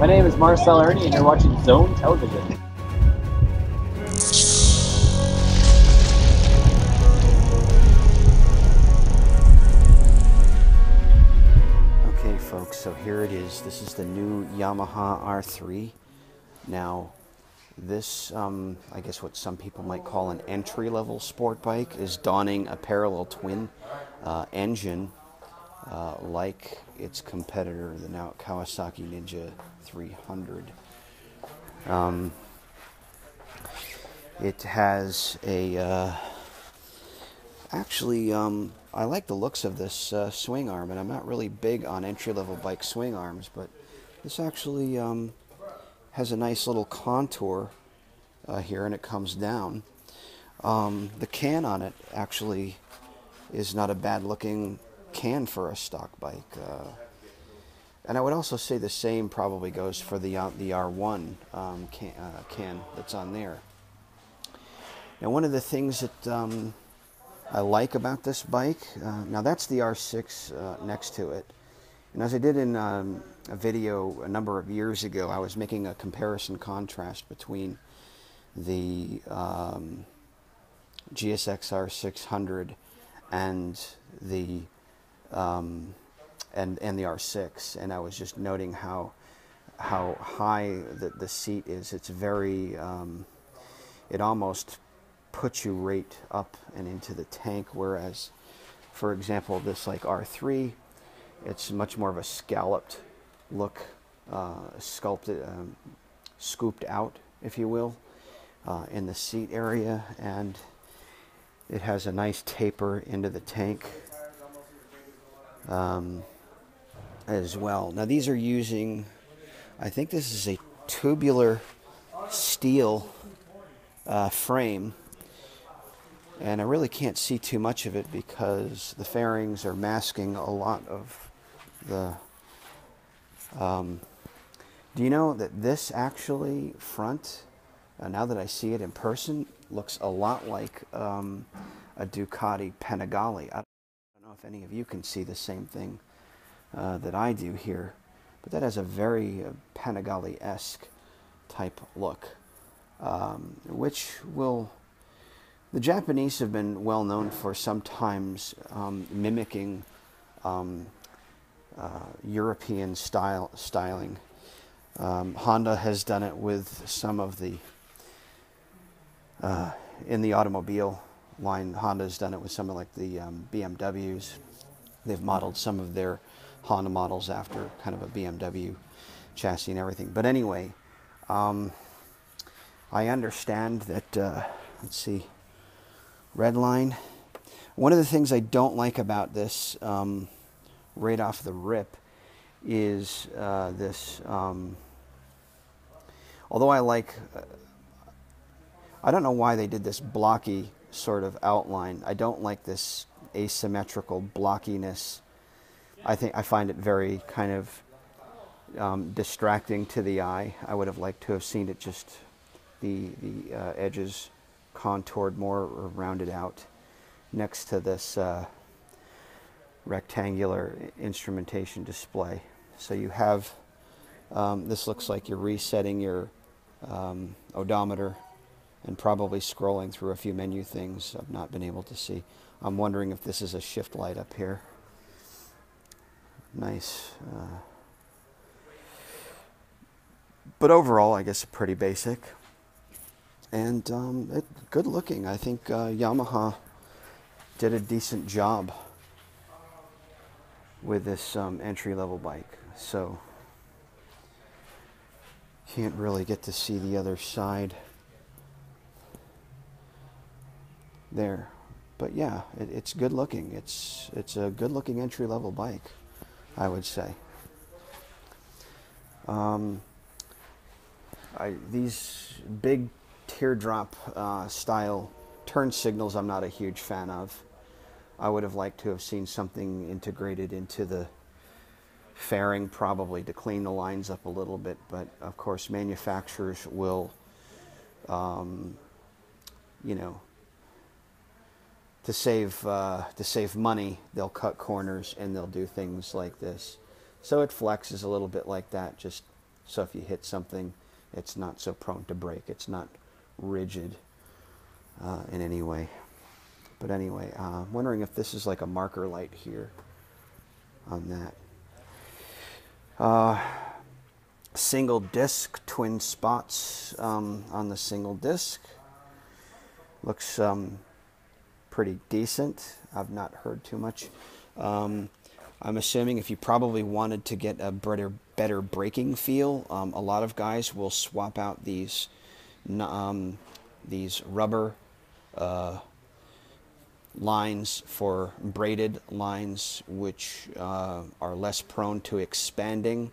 My name is Marcel Ernie, and you're watching Zone Television. Okay, folks, so here it is. This is the new Yamaha R3. Now, this, I guess what some people might call an entry-level sport bike, is donning a parallel twin engine like its competitor, the now Kawasaki Ninja 300. It has a, actually, I like the looks of this swing arm, and I'm not really big on entry-level bike swing arms, but this actually has a nice little contour here, and it comes down. The can on it actually is not a bad-looking can for a stock bike. And I would also say the same probably goes for the R1 can that's on there. Now, one of the things that I like about this bike, now that's the R6 next to it. And as I did in a video a number of years ago, I was making a comparison contrast between the GSX R600 and the R6, and I was just noting how high the seat is. It's very, it almost puts you right up and into the tank, whereas, for example, this like R3, it's much more of a scalloped look, sculpted, scooped out, if you will, in the seat area, and it has a nice taper into the tank as well. Now these are using, I think this is a tubular steel frame, and I really can't see too much of it because the fairings are masking a lot of the... do you know that this actually front, now that I see it in person, looks a lot like a Ducati Panigale. I don't know if any of you can see the same thing that I do here, but that has a very Panigale-esque type look, which will... The Japanese have been well known for sometimes mimicking European styling. Honda has done it with some of the in the automobile line. Honda's done it with some of like the BMWs. They've modeled some of their Honda models after kind of a BMW chassis and everything. But anyway, I understand that, let's see, red line. One of the things I don't like about this right off the rip is this, although I like, I don't know why they did this blocky sort of outline. I don't like this asymmetrical blockiness. I find it very kind of distracting to the eye. I would have liked to have seen it just the edges contoured more or rounded out next to this rectangular instrumentation display. So you have, this looks like you're resetting your odometer and probably scrolling through a few menu things I've not been able to see. I'm wondering if this is a shift light up here. Nice. But overall, I guess pretty basic. And good looking. I think Yamaha did a decent job with this entry-level bike. So can't really get to see the other side there, but yeah, it's good looking. It's a good looking entry-level bike, I would say. These big teardrop style turn signals I'm not a huge fan of. I would have liked to have seen something integrated into the fairing, probably to clean the lines up a little bit, but of course manufacturers will you know, to save money, they'll cut corners and they'll do things like this. So it flexes a little bit like that, just So if you hit something, it's not so prone to break. It's not rigid in any way. But anyway, I'm wondering if this is like a marker light here on that. Single disc, twin spots on the single disc. Looks pretty decent. I've not heard too much. I'm assuming if you probably wanted to get a better braking feel, a lot of guys will swap out these rubber lines for braided lines, which are less prone to expanding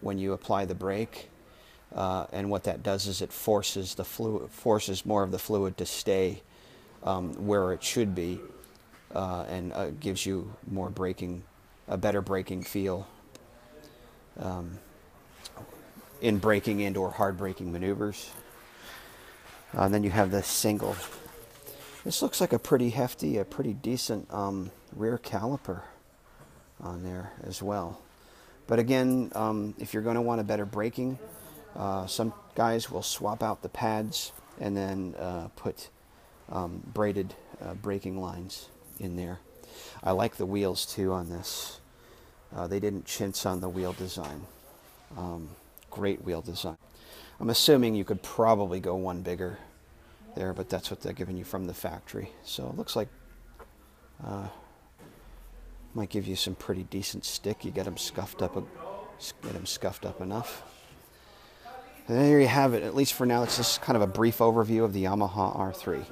when you apply the brake. And what that does is it forces more of the fluid to stay where it should be, and gives you a better braking feel in braking and or hard braking maneuvers. And then you have the single. This looks like a pretty hefty, a pretty decent rear caliper on there as well. But again, if you're going to want a better braking, some guys will swap out the pads and then put braided braking lines in there. I like the wheels too on this. They didn't chintz on the wheel design. Great wheel design. I'm assuming you could probably go one bigger there, but that's what they're giving you from the factory. So it looks like might give you some pretty decent stick. You get them scuffed up enough. And there you have it. At least for now, it's just kind of a brief overview of the Yamaha R3.